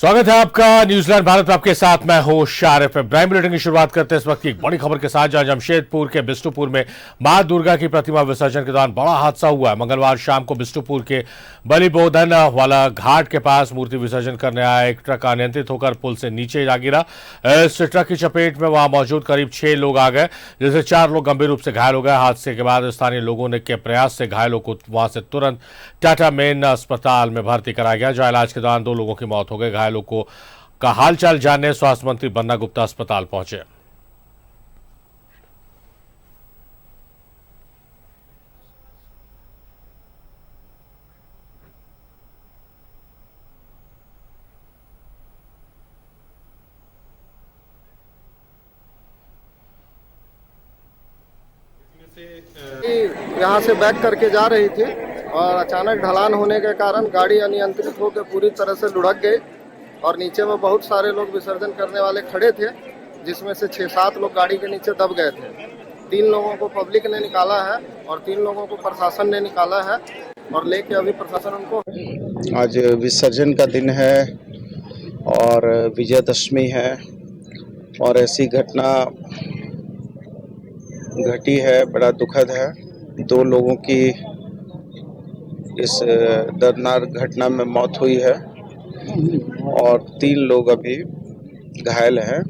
स्वागत है आपका न्यूजीलैंड भारत में। आपके साथ मैं हूं शारिफ। प्राइम बुलेटिन की शुरुआत करते हैं इस वक्त की एक बड़ी खबर के साथ, जहां जमशेदपुर के बिष्टुपुर में मां दुर्गा की प्रतिमा विसर्जन के दौरान बड़ा हादसा हुआ है। मंगलवार शाम को बिष्टुपुर के बलिबोधन वाला घाट के पास मूर्ति विसर्जन करने आया एक ट्रक अनियंत्रित होकर पुल से नीचे जा गिरा। इस ट्रक की चपेट में वहां मौजूद करीब 6 लोग आ गए, जिससे 4 लोग गंभीर रूप से घायल हो गए। हादसे के बाद स्थानीय लोगों ने के प्रयास से घायलों को वहां से तुरंत टाटा मेन अस्पताल में भर्ती कराया गया, जहां इलाज के दौरान 2 लोगों की मौत हो गई। घायलों को का हालचाल जानने स्वास्थ्य मंत्री बन्ना गुप्ता अस्पताल पहुंचे। यहाँ से बैक करके जा रही थी और अचानक ढलान होने के कारण गाड़ी अनियंत्रित होकर पूरी तरह से लुढ़क गई और नीचे में बहुत सारे लोग विसर्जन करने वाले खड़े थे, जिसमें से 6-7 लोग गाड़ी के नीचे दब गए थे। 3 लोगों को पब्लिक ने निकाला है और 3 लोगों को प्रशासन ने निकाला है और लेके अभी प्रशासन उनको। आज विसर्जन का दिन है और विजयदशमी है और ऐसी घटना घटी है, बड़ा दुखद है। 2 लोगों की इस दर्दनाक घटना में मौत हुई है और 3 लोग अभी घायल हैं।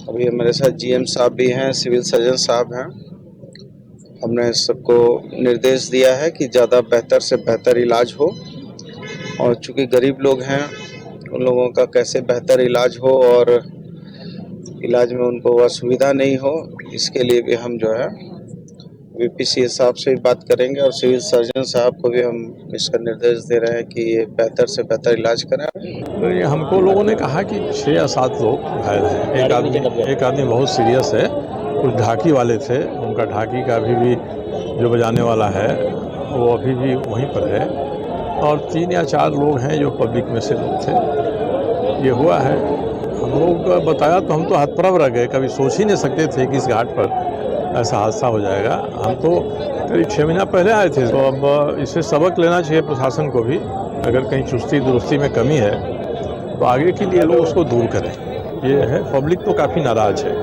अभी हमारे साथ जीएम साहब भी हैं, सिविल सर्जन साहब हैं। हमने सबको निर्देश दिया है कि ज़्यादा बेहतर से बेहतर इलाज हो, और चूँकि गरीब लोग हैं उन लोगों का कैसे बेहतर इलाज हो और इलाज में उनको असुविधा नहीं हो, इसके लिए भी हम जो है वीपीसीए साहब से भी बात करेंगे और सिविल सर्जन साहब को भी हम इसका निर्देश दे रहे हैं कि ये बेहतर से बेहतर इलाज करें। हमको लोगों ने कहा कि 6 या 7 लोग घायल हैं। एक आदमी बहुत सीरियस है। कुछ ढाकी वाले थे, उनका ढाकी का अभी भी जो बजाने वाला है वो अभी भी वहीं पर है, और 3 या 4 लोग हैं जो पब्लिक में से लोग थे। ये हुआ है, हम लोग बताया तो हम तो हतप्रभ रह गए। कभी सोच ही नहीं सकते थे कि इस घाट पर ऐसा हादसा हो जाएगा। हम तो करीब 6 महीना पहले आए थे, तो अब इससे सबक लेना चाहिए प्रशासन को भी। अगर कहीं चुस्ती दुरुस्ती में कमी है तो आगे के लिए लोग उसको दूर करें। ये है, पब्लिक तो काफ़ी नाराज़ है।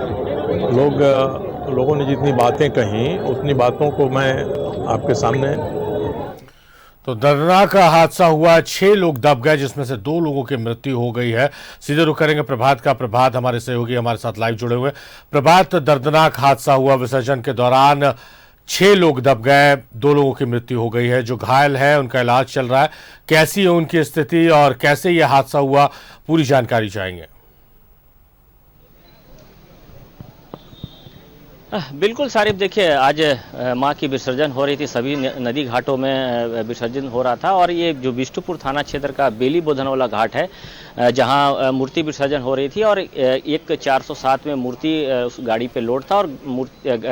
लोगों ने जितनी बातें कहीं उतनी बातों को मैं आपके सामने। तो दर्दनाक हादसा हुआ, 6 लोग दब गए, जिसमें से 2 लोगों की मृत्यु हो गई है। सीधे रुख करेंगे प्रभात का। प्रभात हमारे सहयोगी हमारे साथ लाइव जुड़े हुए। प्रभात, दर्दनाक हादसा हुआ विसर्जन के दौरान, 6 लोग दब गए, 2 लोगों की मृत्यु हो गई है। जो घायल है उनका इलाज चल रहा है। कैसी है उनकी स्थिति और कैसे यह हादसा हुआ, पूरी जानकारी चाहेंगे। बिल्कुल सारिफ, देखिए आज माँ की विसर्जन हो रही थी, सभी नदी घाटों में विसर्जन हो रहा था। और ये जो बिष्टुपुर थाना क्षेत्र का बेलीबोधन वाला घाट है, जहाँ मूर्ति विसर्जन हो रही थी और एक 407 में मूर्ति उस गाड़ी पे लोड था और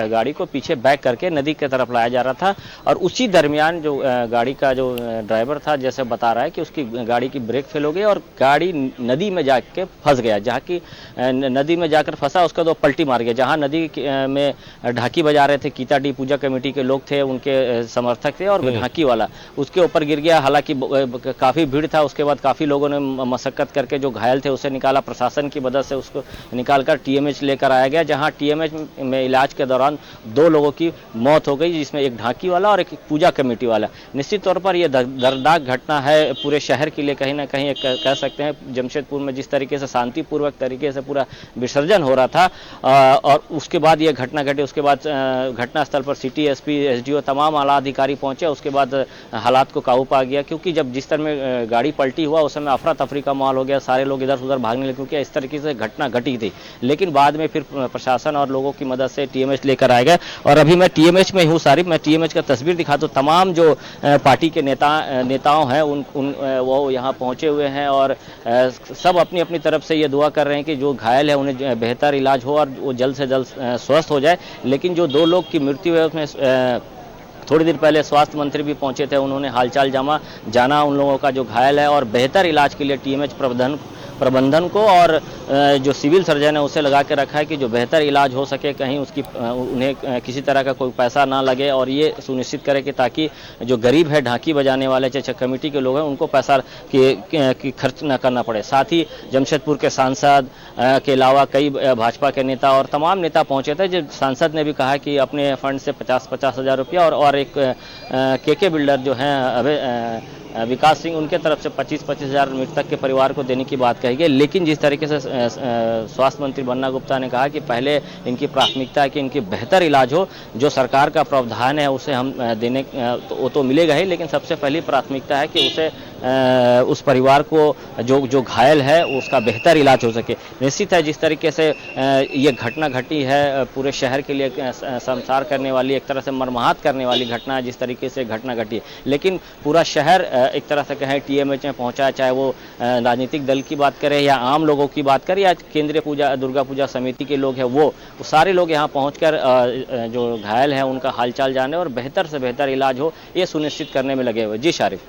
गाड़ी को पीछे बैक करके नदी की तरफ लाया जा रहा था। और उसी दरमियान जो गाड़ी का जो ड्राइवर था, जैसे बता रहा है कि उसकी गाड़ी की ब्रेक फेल हो गई और गाड़ी नदी में जाके फंस गया। जहाँ की नदी में जाकर फंसा, उसका तो पलटी मार गया। जहाँ नदी में ढाकी बजा रहे थे, कीताटी पूजा कमेटी के लोग थे, उनके समर्थक थे, और ढाकी वाला उसके ऊपर गिर गया। हालांकि काफी भीड़ था। उसके बाद काफी लोगों ने मशक्कत करके जो घायल थे उसे निकाला। प्रशासन की मदद से उसको निकालकर टीएमएच लेकर आया गया, जहां टीएमएच में इलाज के दौरान 2 लोगों की मौत हो गई, जिसमें एक ढाकी वाला और एक पूजा कमेटी वाला। निश्चित तौर पर यह दर्दनाक घटना है पूरे शहर के लिए। कहीं ना कहीं कह सकते हैं जमशेदपुर में जिस तरीके से शांतिपूर्वक तरीके से पूरा विसर्जन हो रहा था, और उसके बाद यह घटना घटी। उसके बाद घटनास्थल पर सिटी एसपी, एसडीओ, तमाम आला अधिकारी पहुंचे। उसके बाद हालात को काबू पा गया, क्योंकि जब जिस तरह में गाड़ी पलटी हुआ उस समय अफरा तफरी का माहौल हो गया। सारे लोग इधर उधर भागने लगे, क्योंकि इस तरीके से घटना घटी थी। लेकिन बाद में फिर प्रशासन और लोगों की मदद से टीएमएच लेकर आए गए। और अभी मैं टीएमएच में हूँ सारिफ, मैं टीएमएच का तस्वीर दिखा दूँ। तमाम जो पार्टी के नेताओं हैं वो यहाँ पहुंचे हुए हैं और सब अपनी अपनी तरफ से ये दुआ कर रहे हैं कि जो घायल है उन्हें बेहतर इलाज हो और वो जल्द से जल्द स्वस्थ हो जाए। लेकिन जो 2 लोग की मृत्यु है उसमें थोड़ी देर पहले स्वास्थ्य मंत्री भी पहुंचे थे। उन्होंने हालचाल जाना उन लोगों का जो घायल है, और बेहतर इलाज के लिए टीएमएच प्रबंधन प्रबंधन को और जो सिविल सर्जन है उसे लगा के रखा है कि जो बेहतर इलाज हो सके, कहीं उसकी उन्हें किसी तरह का कोई पैसा ना लगे, और ये सुनिश्चित करे कि ताकि जो गरीब है, ढांकी बजाने वाले चाहे कमेटी के लोग हैं, उनको पैसा की खर्च न करना पड़े। साथ ही जमशेदपुर के सांसद के अलावा कई भाजपा के नेता और तमाम नेता पहुंचे थे। जो सांसद ने भी कहा कि अपने फंड से 50-50 हज़ार रुपया और एक केके बिल्डर जो हैं विकास सिंह, उनके तरफ से 25-25 हज़ार मृतक के परिवार को देने की बात कही गई। लेकिन जिस तरीके से स्वास्थ्य मंत्री बन्ना गुप्ता ने कहा कि पहले इनकी प्राथमिकता है कि इनकी बेहतर इलाज हो, जो सरकार का प्रावधान है उसे हम देने वो तो मिलेगा ही, लेकिन सबसे पहली प्राथमिकता है कि उसे उस परिवार को जो घायल है उसका बेहतर इलाज हो सके। निश्चित है, जिस तरीके से ये घटना घटी है, पूरे शहर के लिए शर्मसार करने वाली, एक तरह से मर्माहत करने वाली घटना है जिस तरीके से घटना घटी है, लेकिन पूरा शहर एक तरह से कहें टीएमएच में पहुंचा है, चाहे वो राजनीतिक दल की बात करें या आम लोगों की बात करें या केंद्रीय दुर्गा पूजा समिति के लोग हैं, वो सारे लोग यहाँ पहुंचकर जो घायल हैं उनका हालचाल जाने और बेहतर से बेहतर इलाज हो, ये सुनिश्चित करने में लगे हुए। जी शारिफ।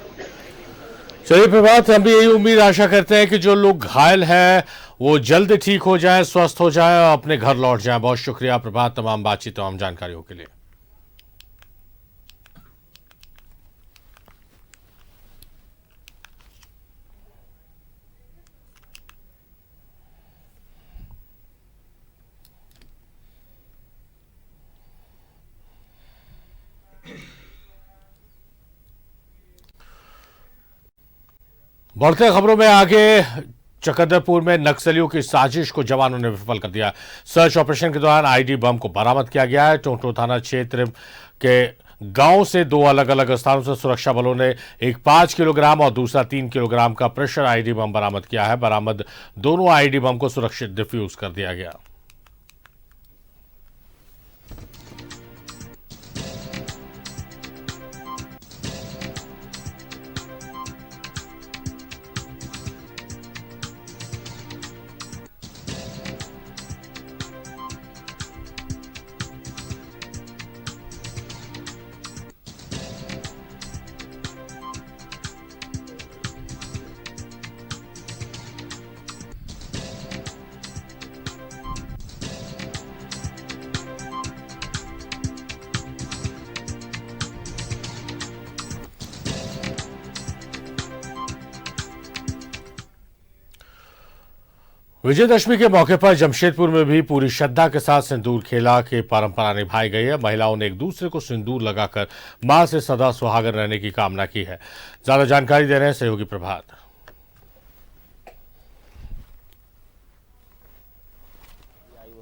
चलिए प्रभात, हम भी यही उम्मीद आशा करते हैं कि जो लोग घायल हैं वो जल्द ठीक हो जाएं, स्वस्थ हो जाएं और अपने घर लौट जाएं। बहुत शुक्रिया प्रभात, तमाम बातचीत, तमाम जानकारियों के लिए। बढ़ते खबरों में आगे, चकंदरपुर में नक्सलियों की साजिश को जवानों ने विफल कर दिया। सर्च ऑपरेशन के दौरान आईडी बम को बरामद किया गया है। टोंटो थाना क्षेत्र के गांव से दो अलग अलग स्थानों से सुरक्षा बलों ने एक 5 किलोग्राम और दूसरा 3 किलोग्राम का प्रेशर आईडी बम बरामद किया है। बरामद दोनों आईडी बम को सुरक्षित डिफ्यूज कर दिया गया। विजयदशमी के मौके पर जमशेदपुर में भी पूरी श्रद्धा के साथ सिंदूर खेला की परंपरा निभाई गई है। महिलाओं ने एक दूसरे को सिंदूर लगाकर मां से सदा सुहागन रहने की कामना की है। ज्यादा जानकारी दे रहे हैं सहयोगी प्रभात।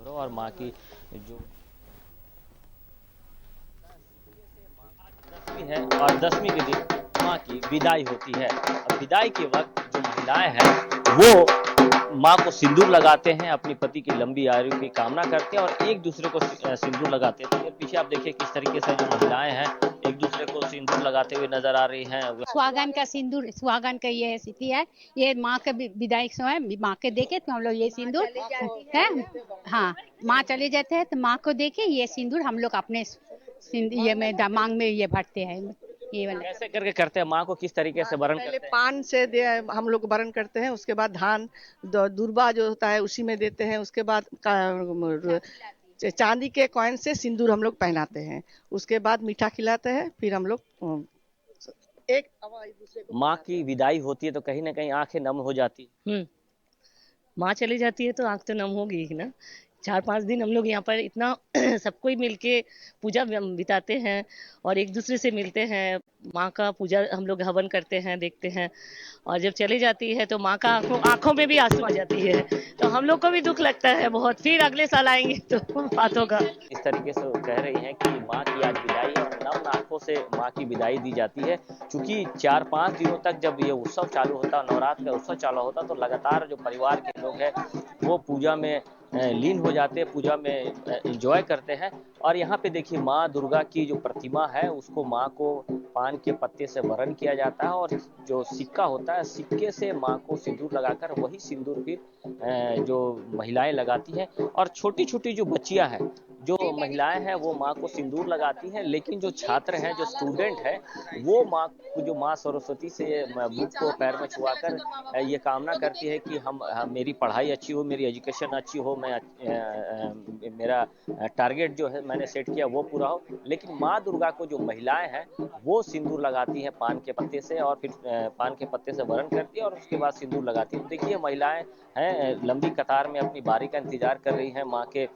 और मां की जो दसवीं है और दसवीं के दिन मां की विदाई होती है। अब विदाई के वक्त जो महिलाएं हैं वो माँ को सिंदूर लगाते हैं, अपनी पति की लंबी आयु की कामना करते हैं और एक दूसरे को सिंदूर लगाते हैं। तो पीछे आप देखिए किस तरीके से जो महिलाएं हैं एक दूसरे को सिंदूर लगाते हुए नजर आ रही हैं। सुहागन का सिंदूर, सुहागन का ये स्थिति है, ये माँ के विदाई के समय माँ के देखे तो हम लोग ये सिंदूर है, हाँ माँ चले जाते हैं तो माँ को देखे ये सिंदूर हम लोग अपने ये में मांग में ये भरते हैं। ये वाला कैसे करके करते हैं? माँ को किस तरीके से वरण करते हैं? पान से हम लोग वरण करते हैं, उसके बाद धान दूर्बा जो होता है उसी में देते हैं, उसके बाद चांदी के कॉइन से सिंदूर हम लोग पहनाते हैं, उसके बाद मीठा खिलाते हैं, फिर हम लोग एक माँ की विदाई होती है तो कहीं ना कहीं आंखें नम हो जाती है। माँ चली जाती है तो आंख तो नम होगी ही ना। 4-5 दिन हम लोग यहाँ पर इतना सब कोई मिलके पूजा बिताते हैं और एक दूसरे से मिलते हैं। माँ का पूजा हम लोग हवन करते हैं, देखते हैं, और जब चली जाती है तो माँ का आंखों में भी आंसू आ जाती है, तो हम लोग को भी दुख लगता है बहुत। फिर अगले साल आएंगे तो बात होगा। इस तरीके से वो कह रही हैं कि माँ की आज विदाई और नम आंखों से माँ की विदाई दी जाती है, क्योंकि 4-5 दिनों तक जब ये उत्सव चालू होता, नवरात्र का उत्सव चालू होता, तो लगातार जो परिवार के लोग हैं वो पूजा में लीन हो जाते हैं, पूजा में एंजॉय करते हैं। और यहाँ पे देखिए माँ दुर्गा की जो प्रतिमा है उसको माँ को पान के पत्ते से वरण किया जाता है और जो सिक्का होता है सिक्के से माँ को सिंदूर लगाकर वही सिंदूर फिर जो महिलाएं लगाती हैं। और छोटी छोटी जो बच्चियां हैं जो महिलाएं हैं वो माँ को सिंदूर लगाती हैं, लेकिन जो छात्र हैं जो स्टूडेंट है वो माँ को जो माँ सरस्वती से बुक को पैर में छुआकर ये कामना करती है कि हम मेरी पढ़ाई अच्छी हो, मेरी एजुकेशन अच्छी हो, मेरा टारगेट जो है मैंने सेट किया वो पूरा हो। लेकिन माँ दुर्गा को जो महिलाएं हैं वो सिंदूर लगाती हैं पान के पत्ते से और फिर पान के पत्ते से वरण करती है और उसके बाद सिंदूर लगाती है। देखिए महिलाएं हैं लंबी कतार में अपनी बारी का इंतजार कर रही हैं माँ के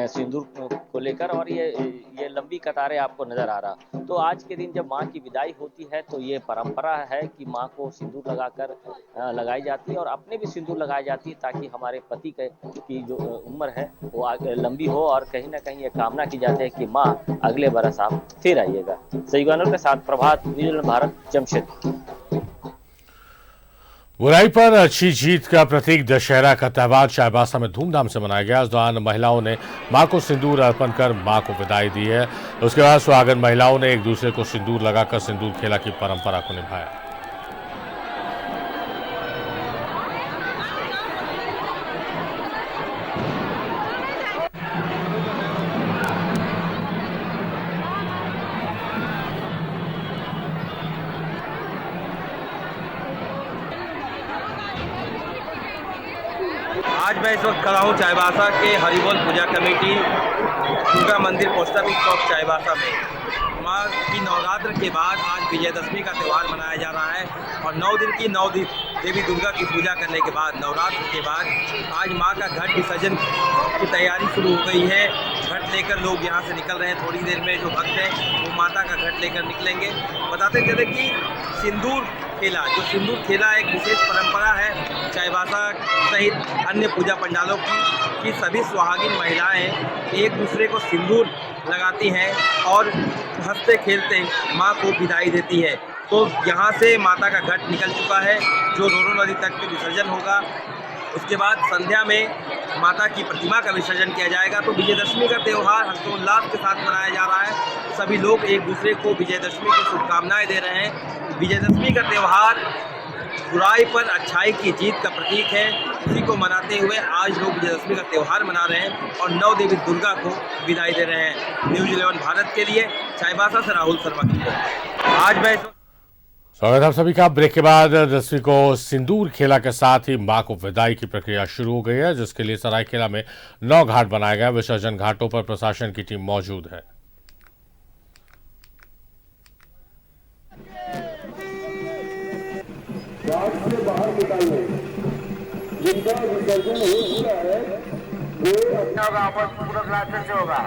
सिंदूर को लेकर और ये लंबी कतारें आपको नजर आ रहा। तो आज के दिन जब माँ की विदाई होती है तो ये परंपरा है कि माँ को सिंदूर लगाकर लगाई जाती है और अपने भी सिंदूर लगाई जाती है ताकि हमारे पति की जो उम्र है वो लंबी हो और कहीं ना कहीं ये कामना की जाती है कि माँ अगले बरस आप फिर आइएगा। सईगानों के साथ प्रभात, न्यूजीलैंड भारत, जमशेदपुर। बुराई पर अच्छी जीत का प्रतीक दशहरा का त्यौहार चाईबासा में धूमधाम से मनाया गया। इस दौरान महिलाओं ने मां को सिंदूर अर्पण कर मां को विदाई दी है। उसके बाद सुहागन महिलाओं ने एक दूसरे को सिंदूर लगाकर सिंदूर खेला की परंपरा को निभाया। आज मैं इस वक्त खड़ा हूँ चाईबासा के हरिबोल पूजा कमेटी दुर्गा मंदिर पोस्ट ऑफिस चौक चाईबासा में। माँ की नवरात्र के बाद आज विजयदशमी का त्यौहार मनाया जा रहा है और 9 दिन की 9 देवी दुर्गा की पूजा करने के बाद नवरात्र के बाद आज माँ का घट विसर्जन की तैयारी शुरू हो गई है। घट लेकर लोग यहाँ से निकल रहे हैं। थोड़ी देर में जो भक्त हैं वो माता का घट लेकर निकलेंगे। बताते चले कि सिंदूर खेला एक विशेष परंपरा है चाईबासा सहित अन्य पूजा पंडालों की सभी सुहागिन महिलाएं एक दूसरे को सिंदूर लगाती हैं और हंसते खेलते माँ को विदाई देती है। तो यहाँ से माता का घट निकल चुका है जो रोरो नदी तक पे विसर्जन होगा। उसके बाद संध्या में माता की प्रतिमा का विसर्जन किया जाएगा। तो विजयदशमी का त्यौहार हर्षोल्लास के साथ मनाया जा रहा है। सभी लोग एक दूसरे को विजयदशमी की शुभकामनाएं दे रहे हैं। विजयदशमी का त्यौहार बुराई पर अच्छाई की जीत का प्रतीक है। इसी को मनाते हुए आज लोग विजयदशमी का त्यौहार मना रहे हैं और 9 देवी दुर्गा को विदाई दे रहे हैं। न्यूजीलैंड भारत के लिए चाईबासा से राहुल शर्मा की आज मैं स्वागत आप सभी का। ब्रेक के बाद दसवीं को सिंदूर खेला के साथ ही मां को विदाई की प्रक्रिया शुरू हो गई है, जिसके लिए सरायकेला में 9 घाट बनाए गए। विसर्जन घाटों पर प्रशासन की टीम मौजूद है। घाट से बाहर निकालने जिनका विसर्जन हो चुका है वो अपना वापस पूरा क्लास से होगा।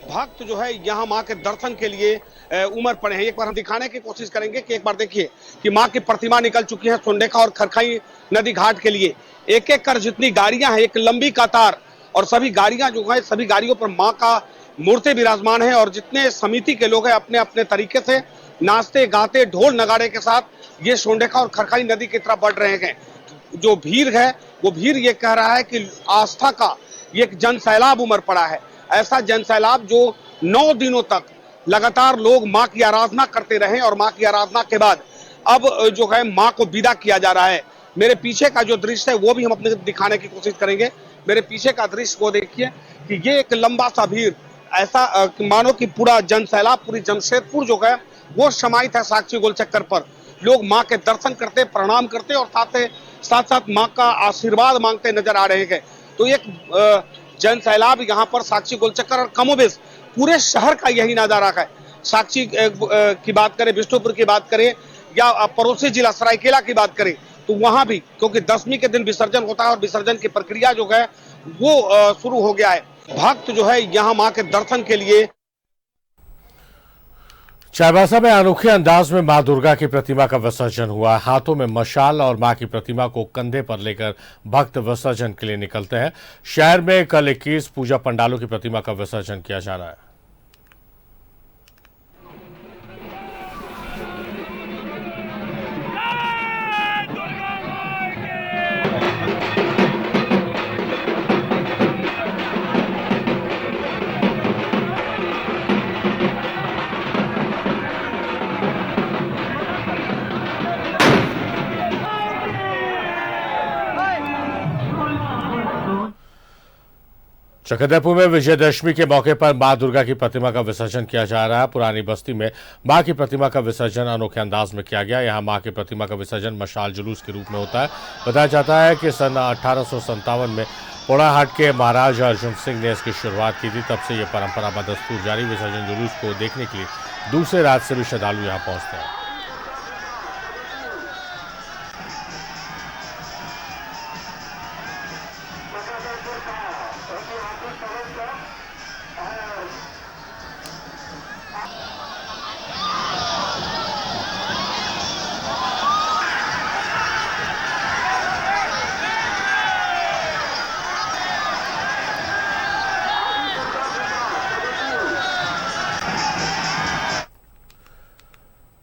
भक्त जो है यहाँ माँ के दर्शन के लिए उमड़ पड़े हैं। एक बार हम दिखाने की कोशिश करेंगे कि एक बार देखिए कि माँ की प्रतिमा निकल चुकी है सोंडेका और खरखाई नदी घाट के लिए। एक एक कर जितनी गाड़ियां हैं, एक लंबी कतार और सभी गाड़ियां जो है सभी गाड़ियों पर माँ का मूर्ति विराजमान है और जितने समिति के लोग हैं अपने अपने तरीके से नाचते गाते ढोल नगाड़े के साथ ये सोंडेका और खरखाई नदी की तरफ बढ़ रहे हैं। जो भीड़ है वो भीड़ ये कह रहा है कि आस्था का ये एक जन सैलाब उमड़ पड़ा है। ऐसा जन सैलाब जो 9 दिनों तक लगातार लोग माँ की आराधना करते रहे और माँ की आराधना के बाद अब जो है माँ को विदा किया जा रहा है। मेरे पीछे का जो दृश्य है वो भी हम अपने दिखाने की कोशिश करेंगे। मेरे पीछे का दृश्य वो देखिए कि ये एक लंबा सा भीड़ ऐसा मानो कि पूरा जन सैलाब पूरी जमशेदपुर जो है वो समाहित है साक्षी गोल चक्कर पर। लोग माँ के दर्शन करते, प्रणाम करते और साथ साथ माँ का आशीर्वाद मांगते नजर आ रहे हैं। तो एक जन सैलाब यहाँ पर साक्षी गोल चक्कर और कमोबेश पूरे शहर का यही नजारा है। साक्षी की बात करें, बिष्टुपुर की बात करें या पड़ोसी जिला सरायकेला की बात करें तो वहां भी क्योंकि दसवीं के दिन विसर्जन होता है और विसर्जन की प्रक्रिया जो है वो शुरू हो गया है। भक्त जो है यहाँ माँ के दर्शन के लिए। चाईबासा में अनोखे अंदाज में मां दुर्गा की प्रतिमा का विसर्जन हुआ। हाथों में मशाल और मां की प्रतिमा को कंधे पर लेकर भक्त विसर्जन के लिए निकलते हैं। शहर में कल 21 पूजा पंडालों की प्रतिमा का विसर्जन किया जाना है। चक्रधरपुर में विजयदशमी के मौके पर मां दुर्गा की प्रतिमा का विसर्जन किया जा रहा है। पुरानी बस्ती में मां की प्रतिमा का विसर्जन अनोखे अंदाज में किया गया। यहां मां की प्रतिमा का विसर्जन मशाल जुलूस के रूप में होता है। बताया जाता है कि सन 1857 में पोड़ाहाट के महाराज अर्जुन सिंह ने इसकी शुरुआत की थी। तब से यह परंपरा बदस्तूर जारी। विसर्जन जुलूस को देखने के लिए दूसरे राज्य से भी श्रद्धालु यहाँ पहुंचते हैं।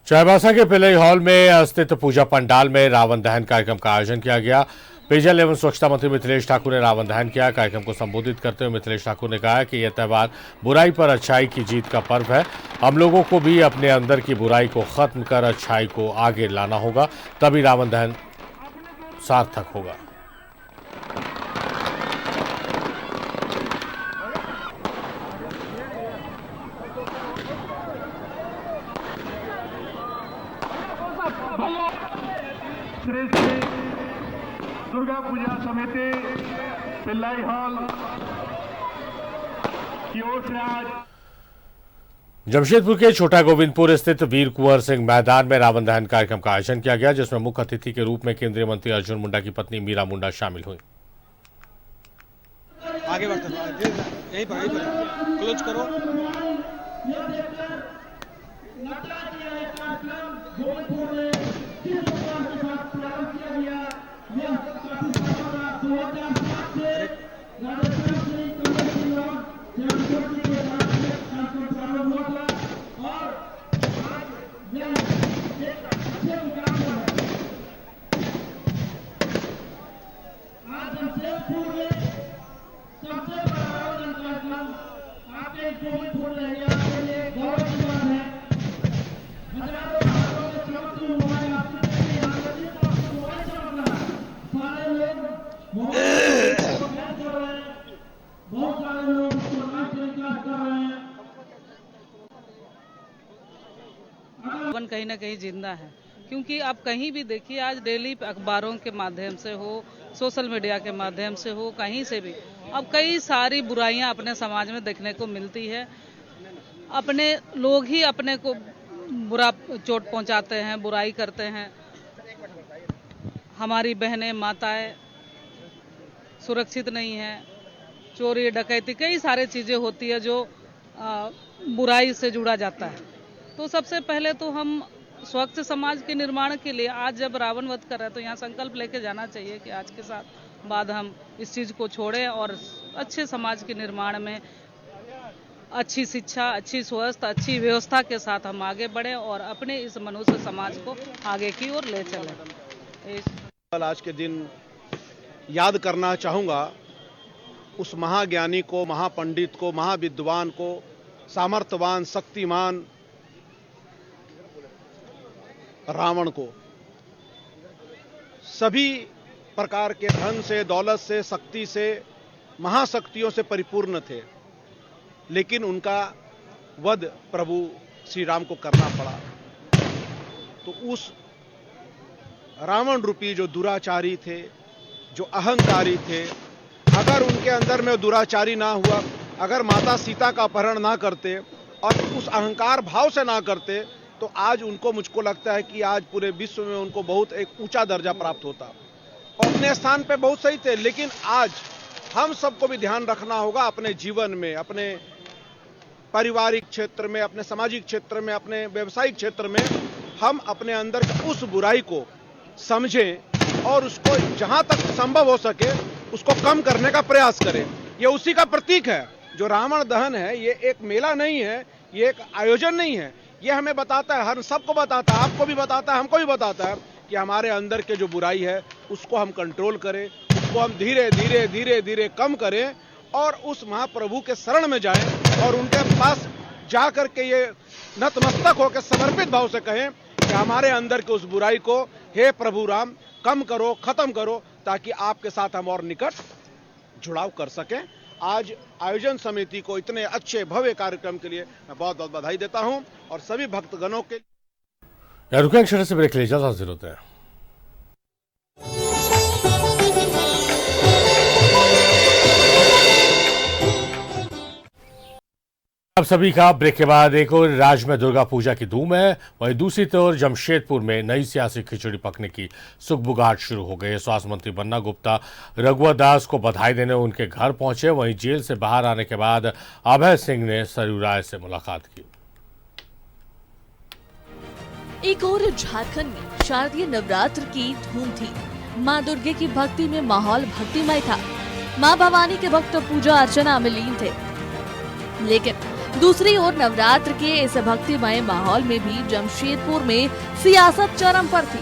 चाईबासा के पिलई हॉल में स्थित पूजा पंडाल में रावण दहन कार्यक्रम का आयोजन किया गया। पेयजल एवं स्वच्छता मंत्री मिथिलेश ठाकुर ने रावण दहन किया। कार्यक्रम को संबोधित करते हुए मिथिलेश ठाकुर ने कहा कि यह त्यौहार बुराई पर अच्छाई की जीत का पर्व है। हम लोगों को भी अपने अंदर की बुराई को खत्म कर अच्छाई को आगे लाना होगा, तभी रावण दहन सार्थक होगा। श्री श्री दुर्गा पूजा समिति पिल्लाई हॉल की ओर से आज जमशेदपुर के छोटा गोविंदपुर स्थित वीर कुंवर सिंह मैदान में रावण दहन कार्यक्रम का आयोजन किया गया, जिसमें मुख्य अतिथि के रूप में केंद्रीय मंत्री अर्जुन मुंडा की पत्नी मीरा मुंडा शामिल हुई। आगे बढ़ते यहीं पर क्लोज करो। कहीं ना कहीं जिंदा है, क्योंकि आप कहीं भी देखिए, आज डेली अखबारों के माध्यम से हो, सोशल मीडिया के माध्यम से हो, कहीं से भी अब कई सारी बुराइयां अपने समाज में देखने को मिलती है। अपने लोग ही अपने को बुरा चोट पहुंचाते हैं, बुराई करते हैं। हमारी बहनें माताएं सुरक्षित नहीं है, चोरी डकैती कई सारी चीजें होती है जो बुराई से जुड़ा जाता है। तो सबसे पहले तो हम स्वच्छ समाज के निर्माण के लिए आज जब रावण वध कर रहे हैं तो यहाँ संकल्प लेके जाना चाहिए कि आज के साथ बाद हम इस चीज को छोड़ें और अच्छे समाज के निर्माण में अच्छी शिक्षा, अच्छी स्वास्थ्य, अच्छी व्यवस्था के साथ हम आगे बढ़े और अपने इस मनुष्य समाज को आगे की ओर ले चलें। आज के दिन याद करना चाहूँगा उस महाज्ञानी को, महापंडित को, महाविद्वान को, सामर्थ्यवान, शक्तिमान रावण को। सभी प्रकार के धन से, दौलत से, शक्ति से, महाशक्तियों से परिपूर्ण थे, लेकिन उनका वध प्रभु श्री राम को करना पड़ा। तो उस रावण रूपी जो दुराचारी थे, जो अहंकारी थे, अगर उनके अंदर में दुराचारी ना हुआ, अगर माता सीता का अपहरण ना करते और उस अहंकार भाव से ना करते, तो आज उनको, मुझको लगता है कि आज पूरे विश्व में उनको बहुत एक ऊंचा दर्जा प्राप्त होता। और अपने स्थान पे बहुत सही थे, लेकिन आज हम सबको भी ध्यान रखना होगा अपने जीवन में, अपने पारिवारिक क्षेत्र में, अपने सामाजिक क्षेत्र में, अपने व्यवसायिक क्षेत्र में हम अपने अंदर उस बुराई को समझें और उसको जहां तक संभव हो सके उसको कम करने का प्रयास करें। ये उसी का प्रतीक है। जो रावण दहन है ये एक मेला नहीं है, ये एक आयोजन नहीं है। ये हमें बताता है, हर सबको बताता है, आपको भी बताता है, हमको भी बताता है कि हमारे अंदर के जो बुराई है उसको हम कंट्रोल करें, उसको हम धीरे धीरे धीरे धीरे कम करें और उस महाप्रभु के शरण में जाएं और उनके पास जा करके ये नतमस्तक होकर समर्पित भाव से कहें कि हमारे अंदर के उस बुराई को हे प्रभु राम कम करो, खत्म करो, ताकि आपके साथ हम और निकट जुड़ाव कर सकें। आज आयोजन समिति को इतने अच्छे भव्य कार्यक्रम के लिए मैं बहुत बहुत बधाई देता हूं और सभी भक्तगणों के रुकें शहर से ब्रेक ले हाजिर होते हैं। अब सभी का ब्रेक के बाद एक और राज्य में दुर्गा पूजा की धूम है, वहीं दूसरी तरफ जमशेदपुर में नई सियासी खिचड़ी पकने की सुगबुगाहट शुरू हो गई है। स्वास्थ्य मंत्री बन्ना गुप्ता रघुवर दास को बधाई देने उनके घर पहुंचे। वहीं जेल से बाहर आने के बाद अभय सिंह ने सरयू राय से मुलाकात की। एक और झारखंड में शारदीय नवरात्र की धूम थी। मां दुर्गे की भक्ति में माहौल भक्तिमय था। मां भवानी के भक्त पूजा अर्चना में लीन थे। लेकिन दूसरी ओर नवरात्र के इस भक्तिमय माहौल में भी जमशेदपुर में सियासत चरम पर थी।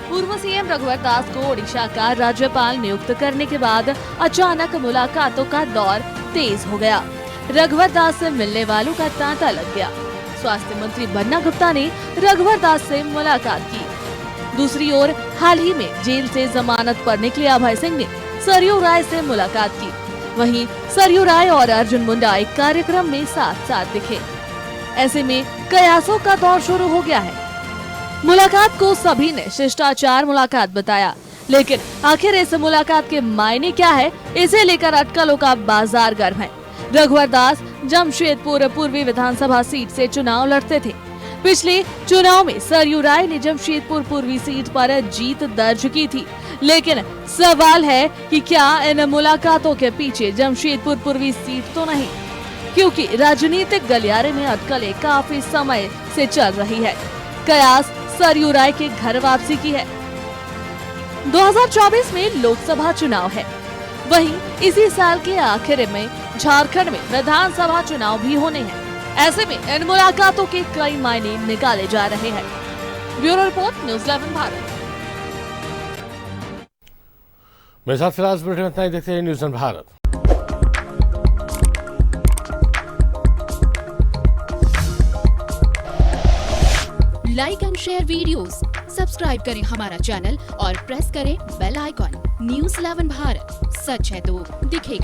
पूर्व सीएम रघुवर दास को ओडिशा का राज्यपाल नियुक्त करने के बाद अचानक मुलाकातों का दौर तेज हो गया। रघुवर दास से मिलने वालों का तांता लग गया। स्वास्थ्य मंत्री बन्ना गुप्ता ने रघुवर दास से मुलाकात की। दूसरी ओर हाल ही में जेल से जमानत पर निकले अभय सिंह ने सरयू राय से मुलाकात की। वहीं सरयू राय और अर्जुन मुंडा एक कार्यक्रम में साथ साथ दिखे। ऐसे में कयासों का दौर शुरू हो गया है। मुलाकात को सभी ने शिष्टाचार मुलाकात बताया, लेकिन आखिर इस मुलाकात के मायने क्या है, इसे लेकर अटकलों का बाजार गर्म है। रघुवर दास जमशेदपुर पूर्वी विधानसभा सीट से चुनाव लड़ते थे। पिछले चुनाव में सरयू राय ने जमशेदपुर पूर्वी सीट पर जीत दर्ज की थी। लेकिन सवाल है कि क्या इन मुलाकातों के पीछे जमशेदपुर पूर्वी सीट तो नहीं, क्योंकि राजनीतिक गलियारे में अटकलें काफी समय से चल रही है। कयास सरयू राय के घर वापसी की है। 2024 में लोकसभा चुनाव है, वहीं इसी साल के आखिर में झारखंड में विधानसभा चुनाव भी होने हैं। ऐसे में इन मुलाकातों के कई मायने निकाले जा रहे हैं। Bureau report, news 11 Bharat. मेरे साथ फिलहाल बुलेटिन में इतना ही। देखते हैं news 11 Bharat. Like and share videos, subscribe करें हमारा चैनल और प्रेस करें बेल आइकॉन। न्यूज़ 11 भारत, सच है तो दिखेगा।